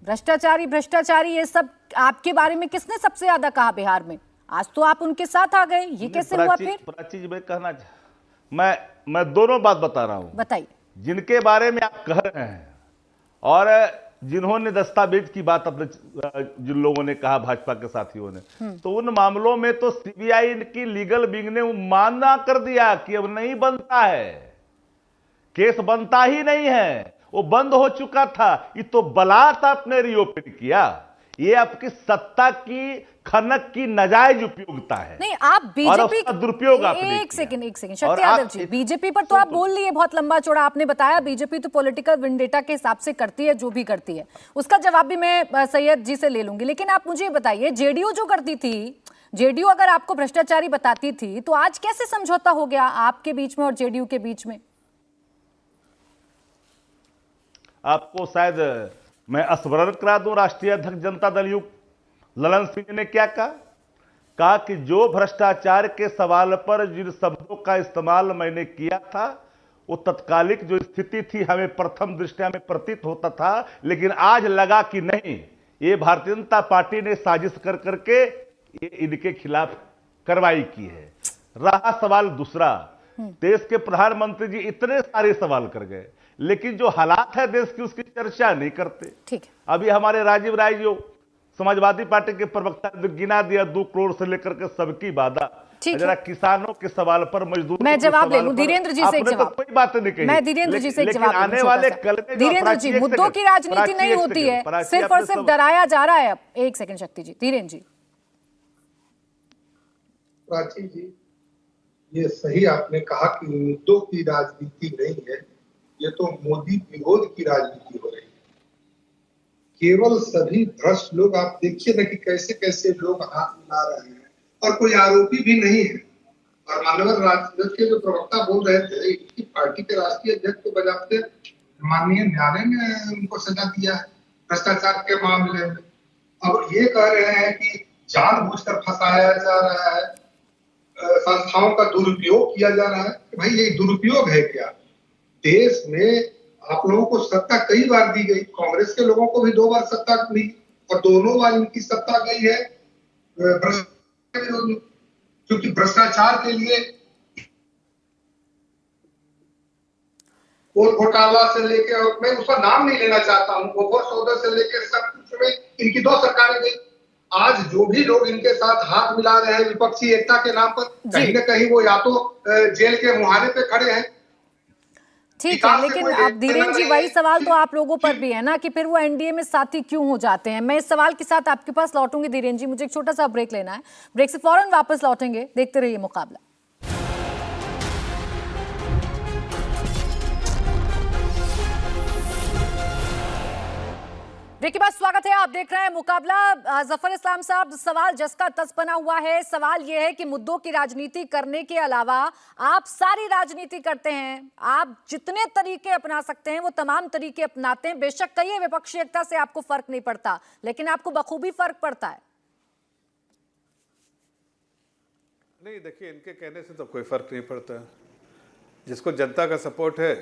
भ्रष्टाचारी भ्रष्टाचारी ये सब आपके बारे में किसने सबसे ज्यादा कहा बिहार में? आज तो आप उनके साथ आ गए, ये कैसे हुआ फिर? प्राची जी, मैं कहना मैं दोनों बात बता रहा हूं। बताइए। जिनके बारे में आप कह रहे हैं और जिन्होंने दस्तावेज की बात अपने जिन लोगों ने कहा भाजपा के साथियों ने, तो उन मामलों में तो सीबीआई की लीगल विंग ने माना कर दिया कि अब नहीं बनता है, केस बनता ही नहीं है, वो बंद हो चुका था। ये तो बलात् आपने रीओपन किया, ये आपकी सत्ता की खनक की नाजायज उपयोगिता है। नहीं, आप और बीजेपी उसका दुरुपयोग आपने एक किया। सेकंड और शक्ति यादव आप जी, बीजेपी पर तो आप बोल लिए बहुत लंबा चौड़ा, आपने बताया बीजेपी तो पॉलिटिकल विंडेटा के हिसाब से करती है जो भी करती है, उसका जवाब भी मैं सैयद जी से ले लूंगी। लेकिन आप मुझे बताइए, जेडीयू जो करती थी, जेडीयू अगर आपको भ्रष्टाचारी बताती थी तो आज कैसे समझौता हो गया आपके बीच में और जेडीयू के बीच में? आपको शायद मैं स्मरण करा दूं, राष्ट्रीय अध्यक्ष जनता दल यू ललन सिंह ने क्या कहा कि जो भ्रष्टाचार के सवाल पर जिन शब्दों का इस्तेमाल मैंने किया था वो तत्कालिक जो स्थिति थी हमें प्रथम दृष्टया में प्रतीत होता था, लेकिन आज लगा कि नहीं, ये भारतीय जनता पार्टी ने साजिश कर करके ये इनके खिलाफ कार्रवाई की है। रहा सवाल दूसरा, देश के प्रधानमंत्री जी इतने सारे सवाल कर गए, लेकिन जो हालात है देश की उसकी चर्चा नहीं करते। ठीक है, अभी हमारे राजीव राय जो समाजवादी पार्टी के प्रवक्ता ने गिना दिया 2 करोड़ से लेकर के सबकी वादा। ठीक है। जरा किसानों के सवाल पर, मजदूरों मैं के जवाब ले सवाल लूं पर धीरेन्द्र जी से एक आपने तो जवाब। कोई बात नहीं कही। मैं धीरेन्द्र जी से एक लेकिन जवाब लूं, आने छोटा वाले सा। कल में जो धीरेन्द्र प्राची, जी, एक मुद्दों सेकंड, की राजनीति प्राची, नहीं एक होती सेकंड, है, प्राची, सिर्फ आपने और सिर्फ सब- डराया जा रहा है। अब एक सेकंड शक्ति जी, धीरेन्द्र जी। प्राची जी, ये सही आपने कहा कि मुद्दों की राजनीति नहीं है, ये तो मोदी विरोध की राजनीति हो रही है। केवल सभी भ्रष्ट लोग, आप देखिए ना कि कैसे कैसे लोग हाथ मिला रहे हैं और कोई आरोपी भी नहीं है। और मानव राजद के जो प्रवक्ता बोल रहे थे, इनकी पार्टी के राष्ट्रीय अध्यक्ष को बजाते माननीय न्यायालय ने उनको सजा दिया है भ्रष्टाचार के मामले में। अब ये कह रहे हैं कि जानबूझकर फंसाया जा रहा है, संस्थाओं का दुरुपयोग किया जा रहा है। भाई ये दुरुपयोग है क्या? देश में आप लोगों को सत्ता कई बार दी गई, कांग्रेस के लोगों को भी 2 बार सत्ता मिली और दोनों बार इनकी सत्ता गई है भ्रष्टाचार, क्योंकि भ्रष्टाचार के लिए और घोटाला से लेकर, मैं उसका नाम नहीं लेना चाहता हूं, ओवर सौदे से लेकर सब कुछ में इनकी 2 सरकारें गई। आज जो भी लोग इनके साथ हाथ मिला रहे हैं विपक्षी एकता के नाम पर, कहीं न कहीं वो या तो जेल के मुहाने पे खड़े हैं। ठीक है, लेकिन अब धीरेन्द्र जी, वही सवाल तो आप लोगों पर भी है ना कि फिर वो एनडीए में साथी क्यों हो जाते हैं? मैं इस सवाल के साथ आपके पास लौटूंगी धीरेन्द्र जी, मुझे एक छोटा सा ब्रेक लेना है, ब्रेक से फौरन वापस लौटेंगे। देखते रहिए मुकाबला। ब्रेक के बाद स्वागत है, आप देख रहे हैं मुकाबला। जफर इस्लाम साहब, सवाल जस का तस बना हुआ है। सवाल यह है कि मुद्दों की राजनीति करने के अलावा आप सारी राजनीति करते हैं, आप जितने तरीके अपना सकते हैं वो तमाम तरीके अपनाते हैं। बेशक कहिए विपक्षी एकता से आपको फर्क नहीं पड़ता, लेकिन आपको बखूबी फर्क पड़ता है। नहीं, देखिए, इनके कहने से तो कोई फर्क नहीं पड़ता। जिसको जनता का सपोर्ट है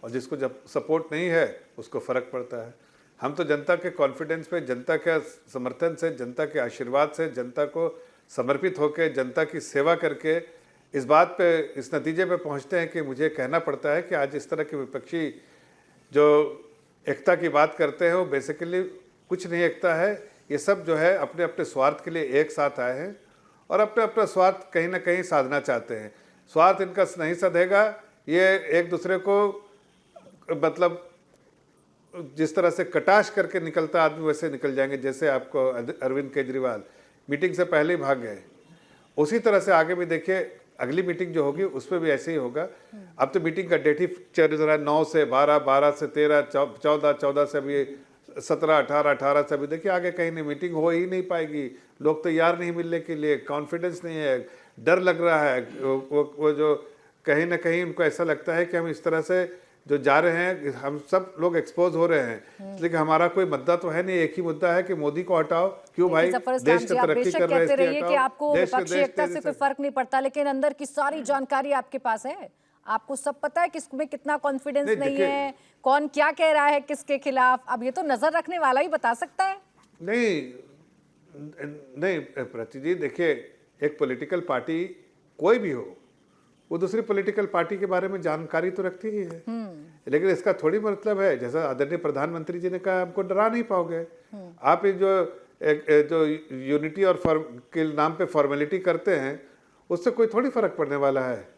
और जिसको जब सपोर्ट नहीं है उसको फर्क पड़ता है। हम तो जनता के कॉन्फिडेंस पे, जनता के समर्थन से, जनता के आशीर्वाद से, जनता को समर्पित होकर, जनता की सेवा करके इस बात पे, इस नतीजे पे पहुंचते हैं कि मुझे कहना पड़ता है कि आज इस तरह के विपक्षी जो एकता की बात करते हैं वो बेसिकली कुछ नहीं एकता है। ये सब जो है अपने अपने स्वार्थ के लिए एक साथ आए हैं और अपने अपना स्वार्थ कहीं ना कहीं साधना चाहते हैं। स्वार्थ इनका नहीं सधेगा, ये एक दूसरे को मतलब जिस तरह से कटाश करके निकलता आदमी वैसे निकल जाएंगे। जैसे आपको अरविंद केजरीवाल मीटिंग से पहले ही भाग गए, उसी तरह से आगे भी देखिए अगली मीटिंग जो होगी उसमें भी ऐसे ही होगा। अब तो मीटिंग का डेट ही चल रहा है 9 से 12, 12 से 13, 14, 14 से अभी 17, 18, 18 से अभी देखिए आगे कहीं नहीं मीटिंग हो ही नहीं पाएगी। लोग तैयार नहीं मिलने के लिए, कॉन्फिडेंस नहीं है, डर लग रहा है। वो जो कहीं ना कहीं उनको ऐसा लगता है कि हम इस तरह से जो जा रहे हैं, हम सब लोग एक्सपोज हो रहे हैं, लेकिन हमारा कोई मुद्दा तो है नहीं। एक ही मुद्दा है कि मोदी को हटाओ। क्यों भाई, देश की तरक्की कर रहे हैं, कहते रहिए कि हटाओ। आपको विपक्षी एकता से कोई फर्क नहीं पड़ता, लेकिन अंदर की सारी जानकारी आपके पास है, आपको सब पता है किसमें कितना कॉन्फिडेंस नहीं है, कौन क्या कह रहा है किसके खिलाफ। अब ये तो नजर रखने वाला ही बता सकता है। नहीं प्राची जी, देखिए, एक पॉलिटिकल पार्टी कोई भी हो, वो दूसरी पॉलिटिकल पार्टी के बारे में जानकारी तो रखती ही है, लेकिन इसका थोड़ी मतलब है, जैसा आदरणीय प्रधानमंत्री जी ने कहा, हमको डरा नहीं पाओगे। आप ये जो यूनिटी और के नाम पे फॉर्मेलिटी करते हैं, उससे कोई थोड़ी फर्क पड़ने वाला है।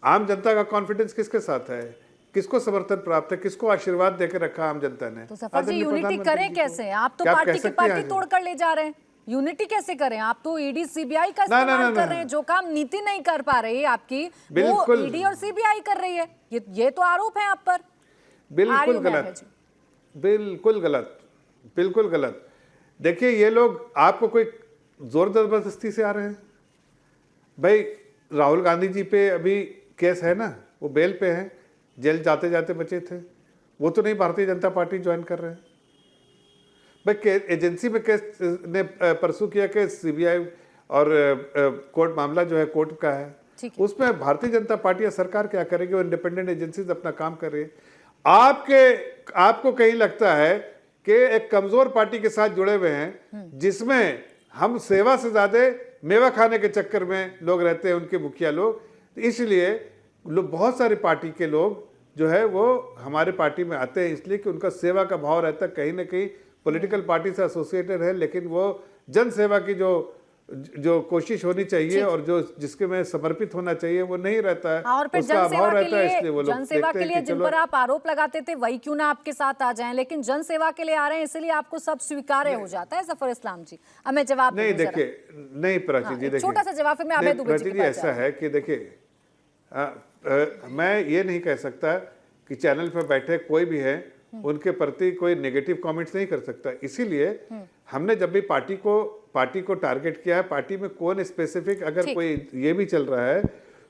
आम जनता का कॉन्फिडेंस किसके साथ है, किसको समर्थन प्राप्त है, किसको आशीर्वाद देके रखा आम जनता ने। तो सफर जी, यूनिटी करें कैसे? आप तो पार्टी की पार्टी तोड़कर ले जा रहे हैं, यूनिटी कैसे करें? आप तो ईडी सीबीआई का इस्तेमाल कर रहे हैं। जो काम नीति नहीं कर पा रही है आपकी, वो ईडी और सीबीआई कर रही है। ये तो आरोप है आप पर। बिल्कुल गलत, बिल्कुल गलत, बिल्कुल गलत। देखिए, ये लोग आपको कोई जोर जबरदस्ती से आ रहे हैं। भाई, राहुल गांधी जी पे अभी केस है ना, वो बेल पे हैं, जेल जाते जाते बचे थे, वो तो नहीं भारतीय जनता पार्टी ज्वाइन कर रहे हैं। भाई, एजेंसी में केस ने परसू किया कि सीबीआई और कोर्ट मामला जो है कोर्ट का है, उसमें भारतीय जनता पार्टी या सरकार क्या करेगी? वो इंडिपेंडेंट एजेंसीज अपना काम कर रही है। आपको कहीं लगता है कि एक कमजोर पार्टी के साथ जुड़े हुए हैं, जिसमें हम सेवा से ज्यादा मेवा खाने के चक्कर में लोग रहते हैं, उनके मुखिया लोग। इसलिए बहुत सारी पार्टी के लोग जो है वो हमारे पार्टी में आते हैं, इसलिए कि उनका सेवा का भाव रहता है। कहीं ना कहीं पॉलिटिकल पार्टी से एसोसिएटेड है, लेकिन वो जन सेवा की जो कोशिश होनी चाहिए और जो जिसके में समर्पित होना चाहिए, वो नहीं रहता है। और फिर जनसेवा के लिए जिन पर आप आरोप लगाते थे, वही क्यों ना आपके साथ आ जाएं, लेकिन जनसेवा के लिए आ रहे हैं, इसलिए आपको सब स्वीकार्य हो जाता है। जफर इस्लाम जी, अब मैं जवाब नहीं, देखिए, नहीं प्राची जी, देखिए, छोटा सा जवाब, फिर मैं अभय दुबे जी के पास ऐसा है कि देखिए, मैं ये नहीं कह सकता कि चैनल पर बैठे कोई भी है उनके प्रति कोई नेगेटिव कमेंट्स नहीं कर सकता। इसीलिए हमने जब भी पार्टी को टारगेट किया है, पार्टी में कौन स्पेसिफिक अगर कोई ये भी चल रहा है,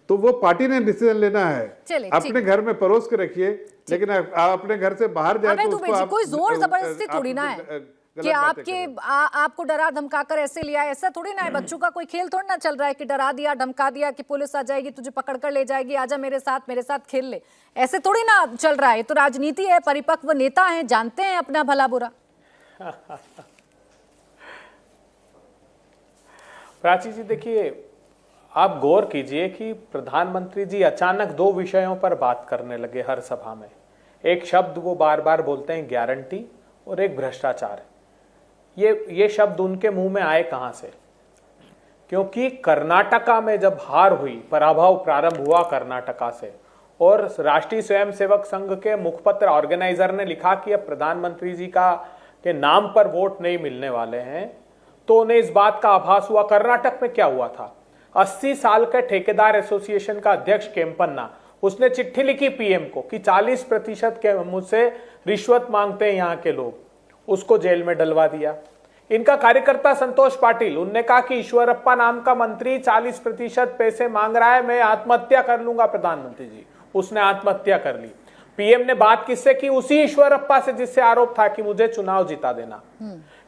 तो वो पार्टी ने डिसीजन लेना है। अपने घर में परोस के रखिए, लेकिन आप अपने घर से बाहर जाए तो उसको आप कोई जोर जबरदस्ती थोड़ी ना है कि आपको डरा धमकाकर ऐसे लिया, ऐसा थोड़ी ना है। बच्चों का कोई खेल थोड़ी ना चल रहा है कि डरा दिया, धमका दिया कि पुलिस आ जाएगी, तुझे पकड़ कर ले जाएगी, आजा मेरे साथ खेल ले, ऐसे थोड़ी ना चल रहा है। तो राजनीति है, परिपक्व नेता हैं, जानते हैं अपना भला बुरा। प्राची जी, देखिए, आप गौर कीजिए कि प्रधानमंत्री जी अचानक दो विषयों पर बात करने लगे हर सभा में। एक शब्द वो बार बार बोलते हैं गारंटी, और एक भ्रष्टाचार। ये शब्द उनके मुंह में आए कहां से? क्योंकि कर्नाटका में जब हार हुई, पराभव प्रारंभ हुआ कर्नाटका से, और राष्ट्रीय स्वयंसेवक संघ के मुखपत्र ऑर्गेनाइजर ने लिखा कि अब प्रधानमंत्री जी के नाम पर वोट नहीं मिलने वाले हैं, तो उन्हें इस बात का आभास हुआ। कर्नाटक में क्या हुआ था? 80 साल के ठेकेदार एसोसिएशन का अध्यक्ष केम्पन्ना, उसने चिट्ठी लिखी पीएम को कि 40% के मुझसे रिश्वत मांगते हैं यहाँ के लोग, उसको जेल में डलवा दिया। इनका कार्यकर्ता संतोष पाटिल, उनने कहा कि ईश्वरप्पा नाम का मंत्री 40% पैसे मांग रहा है, मैं आत्महत्या कर लूंगा प्रधानमंत्री जी। उसने आत्महत्या कर ली। पीएम ने बात किससे की? उसी ईश्वरप्पा से जिससे आरोप था कि मुझे चुनाव जिता देना।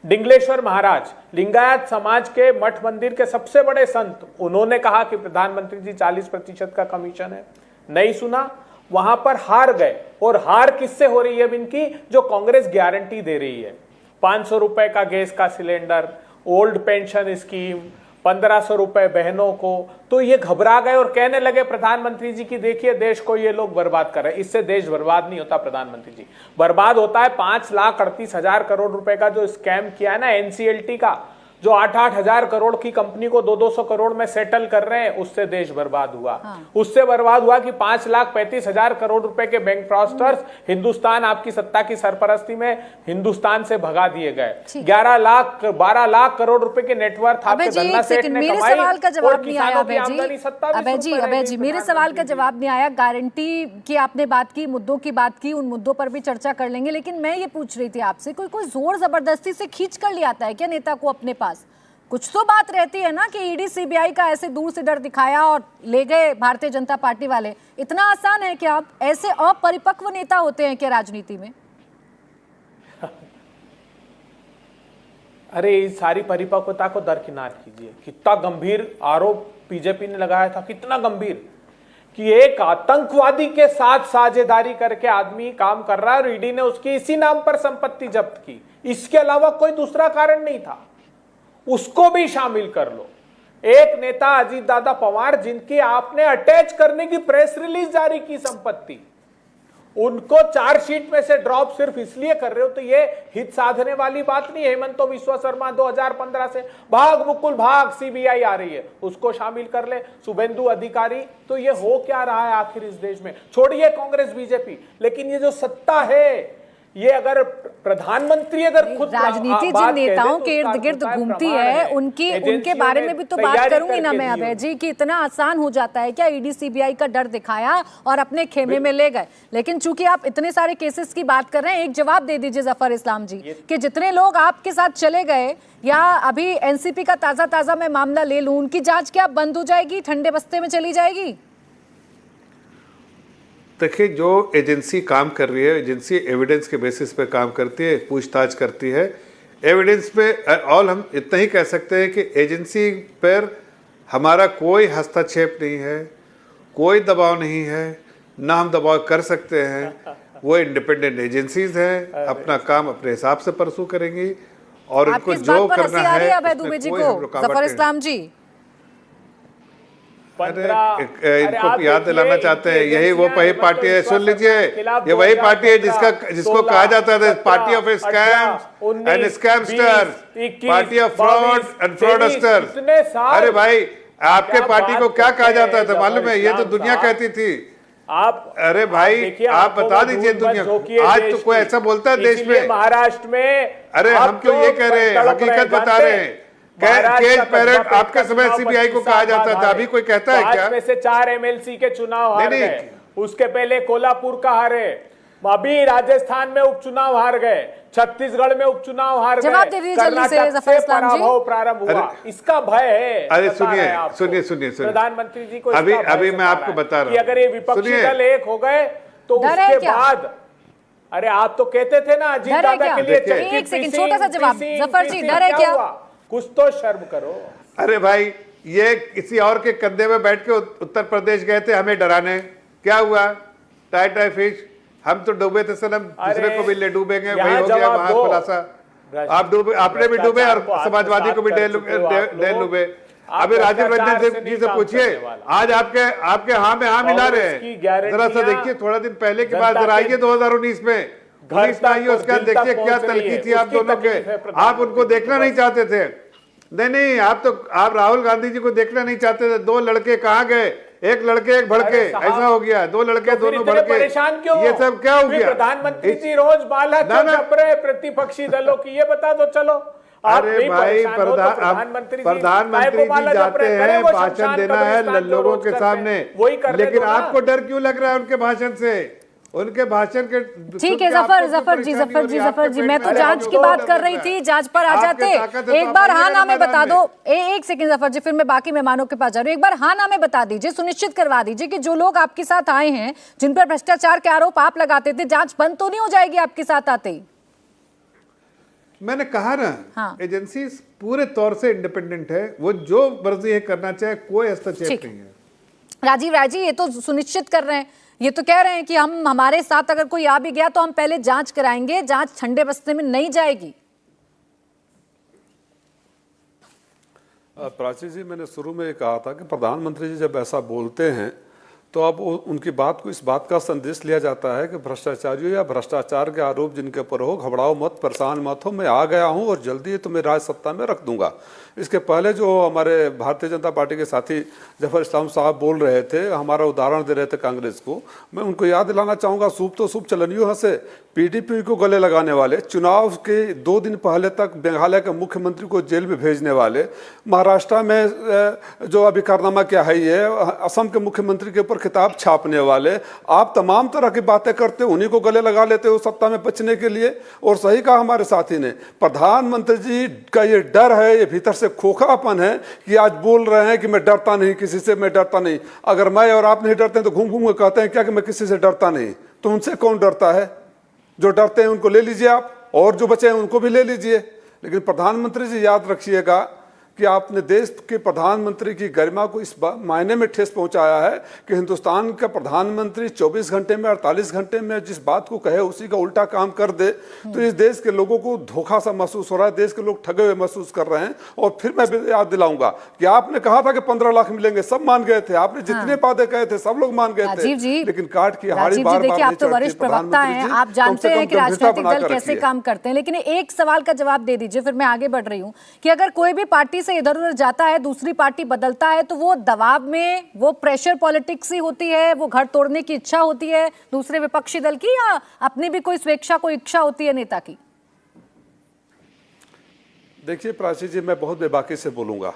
डिंगलेश्वर महाराज, लिंगायत समाज के मठ मंदिर के सबसे बड़े संत, उन्होंने कहा कि प्रधानमंत्री जी 40% का कमीशन है। नहीं सुना, वहां पर हार गए। और हार किससे हो रही है इनकी? जो कांग्रेस गारंटी दे रही है, 500 रुपए का गैस का सिलेंडर, ओल्ड पेंशन स्कीम, 1500 रुपए बहनों को। तो ये घबरा गए और कहने लगे प्रधानमंत्री जी की देखिए देश को ये लोग बर्बाद कर रहे हैं। इससे देश बर्बाद नहीं होता प्रधानमंत्री जी, बर्बाद होता है 5,38,000 करोड़ रुपए का जो स्कैम किया है ना एनसीएलटी का, जो 8-8 हजार करोड़ की कंपनी को 200-200 करोड़ में सेटल कर रहे हैं, उससे देश बर्बाद हुआ। उससे बर्बाद हुआ कि 5,35,000 करोड़ रुपए के बैंक फ्रॉडस्टर्स हिंदुस्तान आपकी सत्ता की सरपरस्ती में हिंदुस्तान से भगा दिए गए। 12 लाख करोड़ रुपए के नेटवर्थ आपके धन्ना सेठ ने मेरे सवाल का जवाब नहीं आया अभय जी, मेरे सवाल का जवाब नहीं आया। गारंटी की आपने बात की, मुद्दों की बात की, उन मुद्दों पर भी चर्चा कर लेंगे, लेकिन मैं ये पूछ रही थी आपसे, कोई जोर जबरदस्ती से खींच कर ले आता है क्या नेता को अपने पास? कुछ तो बात रहती है ना कि ईडी सीबीआई का ऐसे दूर से डर दिखाया और ले गए भारतीय जनता पार्टी वाले। इतना आसान है कि आप ऐसे अपरिपक्व नेता होते हैं क्या राजनीति में? अरे इस सारी परिपक्वता को दरकिनार कीजिए। कितना गंभीर आरोप बीजेपी ने लगाया था, कितना गंभीर, कि एक आतंकवादी के साथ साझेदारी करके आदमी काम कर रहा है और ईडी ने उसकी इसी नाम पर संपत्ति जब्त की। इसके अलावा कोई दूसरा कारण नहीं था, उसको भी शामिल कर लो। एक नेता अजीत दादा पवार, जिनकी आपने अटैच करने की प्रेस रिलीज जारी की संपत्ति, उनको चार्जशीट में से ड्रॉप सिर्फ इसलिए कर रहे हो तो ये हित साधने वाली बात नहीं है। हेमंत विश्व शर्मा 2015 से भाग मुकुल भाग, सीबीआई आ रही है, उसको शामिल कर ले। शुभेंदु अधिकारी, तो ये हो क्या रहा है आखिर इस देश में? छोड़िए कांग्रेस बीजेपी, लेकिन ये जो सत्ता है, ये अगर प्रधानमंत्री अगर खुद राजनीति जिन नेताओं के इर्द गिर्द घूमती है उनके बारे में भी तो बात करूंगी ना मैं अभय जी, कि इतना आसान हो जाता है क्या ईडी सीबीआई का डर दिखाया और अपने खेमे में ले गए। लेकिन चूंकि आप इतने सारे केसेस की बात कर रहे हैं, एक जवाब दे दीजिए जफर इस्लाम जी कि जितने लोग आपके साथ चले गए या अभी एनसीपी का ताजा मैं मामला ले लूं, उनकी जांच क्या बंद हो जाएगी, ठंडे बस्ते में चली जाएगी? देखिए, जो एजेंसी काम कर रही है, एजेंसी एविडेंस के बेसिस पे काम करती है, पूछताछ करती है एविडेंस पे। और हम इतना ही कह सकते हैं कि एजेंसी पर हमारा कोई हस्तक्षेप नहीं है, कोई दबाव नहीं है, ना हम दबाव कर सकते हैं। वो इंडिपेंडेंट एजेंसीज हैं, अपना काम अपने हिसाब से परसू करेंगी और उनको जो करना है अभय दुबे जी को, जफर इस्लाम जी इनको याद दिलाना चाहते हैं, यही वो वही पार्टी है, सुन लीजिए, ये वही पार्टी है जिसको कहा जाता है party of scams and scamsters, party of fraud and fraudsters. अरे भाई, आपके पार्टी को क्या कहा जाता था मालूम है? ये तो दुनिया कहती थी। आप, अरे भाई, आप बता दीजिए दुनिया को। आज तो कोई ऐसा बोलता है देश में, महाराष्ट्र में? अरे हम तो ये कह रहे हैं, हकीकत बता रहे हैं। केज पैरेंट आपके समय सीबीआई को कहा जाता था, अभी कोई कहता है क्या? में से 4 एमएलसी के चुनाव हार गए, उसके पहले कोल्हापुर का हारे, अभी राजस्थान में उपचुनाव हार गए, छत्तीसगढ़ में उपचुनाव हार गए, जवाब दे दीजिए जल्दी से जफर इस्लाम जी। प्रारंभ हुआ, इसका भय है। अरे सुनिए प्रधानमंत्री जी को अभी मैं आपको बता रहा हूं, अगर ये विपक्षी दल एक हो गए तो उसके बाद, अरे आप तो कहते थे ना अजीत दादा के लिए, एक सेकंड छोटा सा जवाब जफर जी, डर है क्या? कुछ तो शर्म करो। अरे भाई, ये किसी और के कंधे में बैठ के उत्तर प्रदेश गए थे हमें डराने, क्या हुआ? टाई फिश, हम तो डूबे थे सनम, दूसरे को भी ले डूबेंगे, वही हो गया वहां खुलासा। आप डूबे, आपने भी डूबे और समाजवादी को भी डे डूबे। अभी राजीव रंजन जी से पूछिए, आज आपके हाँ में हाँ मिला रहे हैं। जरा सा देखिए, थोड़ा दिन पहले की बात जरा आइए 2019 में, आइए, उसके बाद देखिए क्या तलखी थी आप दोनों के। आप उनको देखना नहीं चाहते थे। नहीं, आप राहुल गांधी जी को देखना नहीं चाहते थे। 2 लड़के कहाँ गए? एक लड़के एक भड़के, ऐसा हो गया। 2 लड़के दोनों भड़के, परेशान क्यों? ये सब क्या हो गया? प्रधानमंत्री जी रोज बाला चप रहे प्रतिपक्षी दलों की, ये बता दो। चलो, अरे भाई, प्रधानमंत्री जी जाते हैं, भाषण देना है लोगों के सामने, लेकिन आपको डर क्यों लग रहा है उनके भाषण से? उनके भाषण के ठीक है जफर जी, मैं तो जांच की बात कर रही थी, जांच पर आ जाते। एक बार हाँ ना में बता दो। एक सेकंड जफर जी, फिर मैं बाकी मेहमानों के पास जा रही हूँ। एक बार हाँ ना में बता दीजिए, सुनिश्चित करवा दीजिए कि जो लोग आपके साथ आए हैं, जिन पर भ्रष्टाचार के आरोप आप लगाते थे, जांच बंद तो नहीं हो जाएगी आपके साथ आते ही? मैंने कहा ना, हाँ। एजेंसी पूरे तौर से इंडिपेंडेंट है, वो जो मर्जी है करना चाहे, कोई हस्तक्षेप नहीं है। राजीव राय जी, ये तो सुनिश्चित कर रहे हैं, ये तो कह रहे हैं कि हमारे साथ अगर कोई आ भी गया तो हम पहले जांच कराएंगे, जांच ठंडे बस्ते में नहीं जाएगी। प्राची जी, मैंने शुरू में कहा था कि प्रधानमंत्री जी जब ऐसा बोलते हैं तो अब उनकी बात को इस बात का संदेश लिया जाता है कि भ्रष्टाचारियों या भ्रष्टाचार के आरोप जिनके ऊपर हो, घबराओ मत, परेशान मत हो, मैं आ गया हूं और जल्दी ही तुम्हें राज सत्ता में रख दूंगा। इसके पहले जो हमारे भारतीय जनता पार्टी के साथी जफर इस्लाम साहब बोल रहे थे, हमारा उदाहरण दे रहे थे कांग्रेस को, मैं उनको याद दिलाना चाहूँगा, सूप तो सूप चलनियों हंसे, पीडीपी को गले लगाने वाले, चुनाव के 2 दिन पहले तक मेघालय के मुख्यमंत्री को जेल में भेजने वाले, महाराष्ट्र में जो अभी कारनामा क्या है, ये असम के मुख्यमंत्री के ऊपर किताब छापने वाले, आप तमाम तरह की बातें करते हो, उन्हीं को गले लगा लेते हो सत्ता में बचने के लिए। और सही कहा हमारे साथी ने, प्रधानमंत्री जी का ये डर है, ये भीतर से खोखलापन है कि आज बोल रहे हैं कि मैं डरता नहीं किसी से, मैं डरता नहीं। अगर मैं और आप नहीं डरते हैं तो घूम घूम के कहते हैं क्या कि मैं किसी से डरता नहीं। तो उनसे कौन डरता है? जो डरते हैं उनको ले लीजिए आप, और जो बचे हैं उनको भी ले लीजिए। लेकिन प्रधानमंत्री जी याद रखिएगा कि आपने देश के प्रधानमंत्री की गरिमा को इस मायने में ठेस पहुंचाया है कि हिंदुस्तान का प्रधानमंत्री 24 घंटे में 48 घंटे में जिस बात को कहे उसी का उल्टा काम कर दे। तो इस देश के लोगों को धोखा सा महसूस हो रहा है, देश के लोग ठगे हुए महसूस कर रहे हैं। और फिर मैं याद दिलाऊंगा कि आपने कहा था कि 15 लाख मिलेंगे, सब मान गए थे, आपने जितने वादे कहे थे सब लोग मान गए थे, लेकिन काट की हाड़ी बार बार आप तो वरिष्ठ प्रवक्ता हैं, आप जानते हैं कि राजनीतिक दल कैसे काम करते हैं। लेकिन एक सवाल का जवाब दे दीजिए, फिर मैं आगे बढ़ रही हूँ कि अगर कोई भी पार्टी से इधर उधर जाता है, दूसरी पार्टी बदलता है, तो वो दबाव में, वो प्रेशर पॉलिटिक्स ही होती है, वो घर तोड़ने की इच्छा होती है दूसरे विपक्षी दल की, या अपनी भी कोई स्वेच्छा, कोई इच्छा होती है नेता की? देखिए प्राची जी, मैं बहुत बेबाकी से बोलूंगा,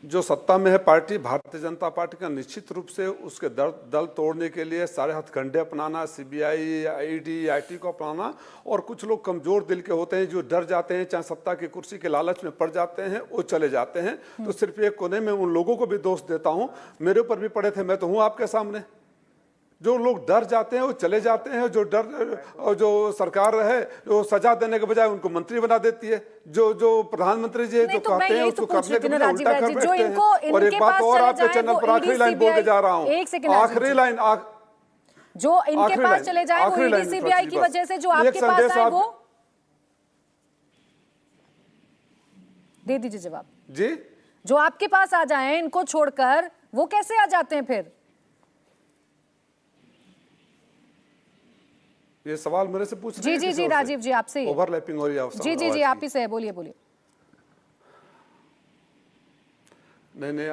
जो सत्ता में है पार्टी भारतीय जनता पार्टी का, निश्चित रूप से उसके दल तोड़ने के लिए सारे हथकंडे अपनाना, सीबीआई, ईडी, आईटी को अपनाना। और कुछ लोग कमजोर दिल के होते हैं जो डर जाते हैं, चाहे सत्ता की कुर्सी के लालच में पड़ जाते हैं, वो चले जाते हैं। तो सिर्फ एक कोने में उन लोगों को भी दोष देता हूं, मेरे ऊपर भी पड़े थे, मैं तो हूं आपके सामने। जो लोग डर जाते हैं वो चले जाते हैं, जो डर, और जो सरकार है जो सजा देने के बजाय उनको मंत्री बना देती है, जो प्रधानमंत्री जी जो कहते हैं उसको करने के बजाय उल्टा कर बैठते हैं। और एक बात और आपके चैनल पर आखिरी लाइन बोल के जा रहा हूँ, आखिरी लाइन, जो इनके पास चले जाए वो ईडी सीबीआई की वजह से जो आपके पास आए वो दे दीजिए जवाब जी। जो आपके पास आ जाए इनको छोड़कर, वो कैसे आ जाते हैं फिर? ये सवाल मेरे से पूछ रहे हैं? जी राजीव जी, आपसे ओवरलैपिंग हो रही है। जी आप ही से है, बोलिए। नहीं,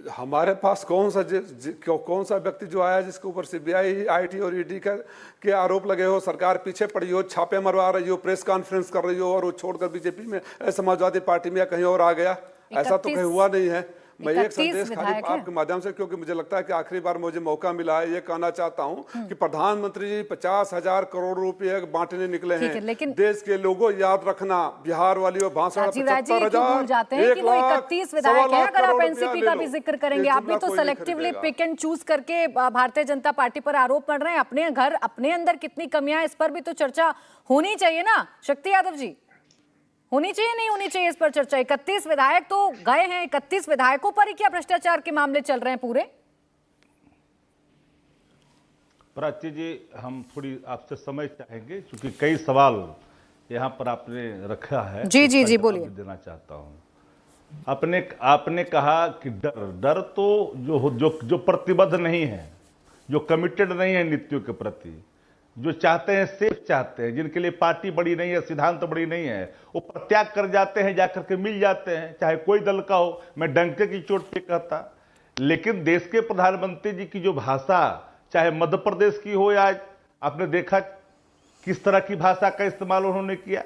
हमारे पास कौन सा व्यक्ति जो आया जिसके ऊपर सीबीआई, आईटी और ईडी के आरोप लगे हो, सरकार पीछे पड़ी हो, छापे मरवा रही हो, प्रेस कॉन्फ्रेंस कर रही हो, और वो छोड़कर बीजेपी में, समाजवादी पार्टी में या कहीं और आ गया? ऐसा तो कहीं हुआ नहीं है। मैं एक संदेश खाली आपके माध्यम से, क्योंकि मुझे लगता है कि आखिरी बार मुझे मौका मिला है, ये कहना चाहता हूं कि प्रधानमंत्री जी 50,000 करोड़ रुपए बांटने निकले हैं। लेकिन देश के लोगों, याद रखना, बिहार वाली और भाषण 75,000, जाते हैं कि वो 31 विधायक हैं। अगर आप एनसीपी का भी जिक्र करेंगे, आप भी तो सेलेक्टिवली पिक एंड चूज करके भारतीय जनता पार्टी पर आरोप कर रहे हैं। अपने घर, अपने अंदर कितनी कमियां, इस पर भी तो चर्चा होनी चाहिए ना। शक्ति यादव जी, होनी चाहिए नहीं होनी चाहिए इस पर चर्चा? 31 विधायक तो गए हैं, 31 विधायकों पर ही क्या भ्रष्टाचार के मामले चल रहे हैं पूरे? प्राची जी, हम थोड़ी आपसे समय चाहेंगे क्योंकि कई सवाल यहाँ पर आपने रखा है। जी बोलिए। देना चाहता हूँ। आपने कहा कि डर तो जो प्रतिबद्ध नहीं है, जो कमिटेड नहीं है नीतियों के प्रति, जो चाहते हैं, सेफ चाहते हैं, जिनके लिए पार्टी बड़ी नहीं है, सिद्धांत बड़ी नहीं है, वो प्रत्याग कर जाते हैं, जाकर के मिल जाते हैं, चाहे कोई दल का हो। मैं डंके की चोट पे कहता, लेकिन देश के प्रधानमंत्री जी की जो भाषा, चाहे मध्य प्रदेश की हो, या आपने देखा किस तरह की भाषा का इस्तेमाल उन्होंने किया।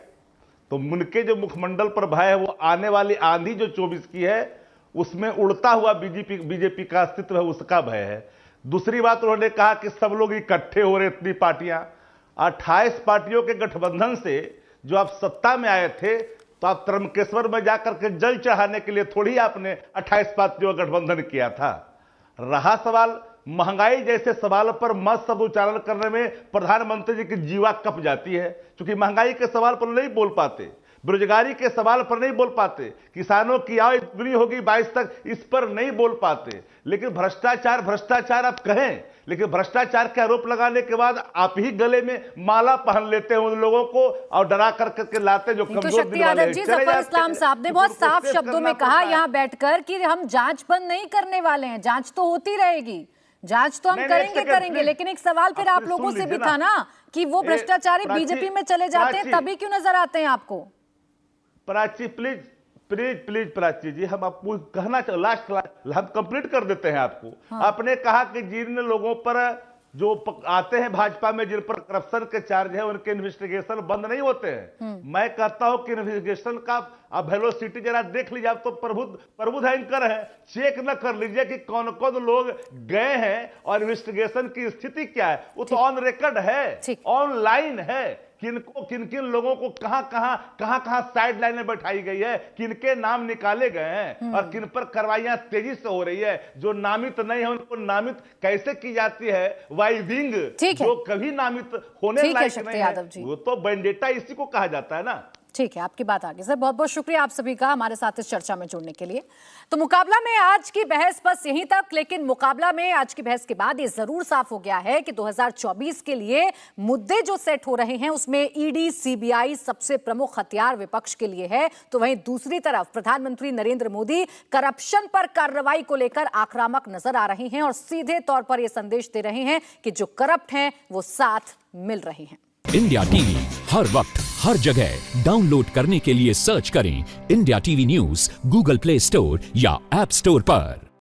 तो उनके जो मुखमंडल पर भय है, वो आने वाली आंधी जो 24 की है उसमें उड़ता हुआ बीजेपी का अस्तित्व है, उसका भय है। दूसरी बात, उन्होंने कहा कि सब लोग इकट्ठे हो रहे, इतनी पार्टियां, 28 पार्टियों के गठबंधन से जो आप सत्ता में आए थे, तो आप त्रंबकेश्वर में जाकर के जल चढ़ाने के लिए थोड़ी आपने 28 पार्टियों का गठबंधन किया था। रहा सवाल महंगाई जैसे सवाल पर मत शब्द उच्चारण करने में प्रधानमंत्री जी की जीवा कप जाती है, क्योंकि महंगाई के सवाल पर नहीं बोल पाते, बेरोजगारी के सवाल पर नहीं बोल पाते, किसानों की आय दुगनी होगी 22 तक, इस पर नहीं बोल पाते। लेकिन भ्रष्टाचार आप कहें, लेकिन भ्रष्टाचार के आरोप लगाने के बाद आप ही गले में माला पहन लेते हैं उन लोगों को और डरा करके लाते जो कमजोर दिल वाले। शक्ति यादव जी, जफर इस्लाम साहब ने बहुत साफ शब्दों में कहा यहां बैठकर कि हम जांच बंद नहीं करने वाले हैं, जांच तो होती रहेगी, जांच तो हम करेंगे। लेकिन एक सवाल फिर आप लोगों से भी था ना कि वो भ्रष्टाचारी बीजेपी में चले जाते हैं, तभी क्यों नजर आते हैं आपको? प्राची प्लीज प्राची जी, हम आपको कहना चाहिए, लास्ट हम कंप्लीट कर देते हैं आपको। हाँ। आपने कहा कि जिन लोगों पर जो आते हैं भाजपा में जिन पर करप्शन के चार्ज है उनके इन्वेस्टिगेशन बंद नहीं होते हैं। मैं कहता हूं कि इन्वेस्टिगेशन का अब वेलोसिटी जरा देख लीजिए। आप तो प्रबुद्ध एंकर है, चेक न कर लीजिए कि कौन कौन लोग गए हैं और इन्वेस्टिगेशन की स्थिति क्या है। वो तो ऑन रिकॉर्ड है, ऑनलाइन है, किन किन लोगों को कहां साइड लाइन में बैठाई गई है, किनके नाम निकाले गए हैं और किन पर कार्रवाइयां तेजी से हो रही है। जो नामित नहीं है उनको नामित कैसे की जाती है, वाई विंग जो कभी नामित होने लायक नहीं है, वो तो वेंडेटा इसी को कहा जाता है ना। ठीक है, आपकी बात आगे। सर बहुत बहुत शुक्रिया आप सभी का हमारे साथ इस चर्चा में जुड़ने के लिए। तो मुकाबला में आज की बहस बस यहीं तक, लेकिन मुकाबला में आज की बहस के बाद ये जरूर साफ हो गया है कि 2024 के लिए मुद्दे जो सेट हो रहे हैं उसमें ईडी सीबीआई सबसे प्रमुख हथियार विपक्ष के लिए है, तो वहीं दूसरी तरफ प्रधानमंत्री नरेंद्र मोदी करप्शन पर कार्रवाई को लेकर आक्रामक नजर आ रहे हैं और सीधे तौर पर यह संदेश दे रहे हैं कि जो करप्ट हैं वो साथ मिल रहे हैं। इंडिया टीवी हर वक्त हर जगह डाउनलोड करने के लिए सर्च करें India TV news Google play store या ऐप स्टोर पर।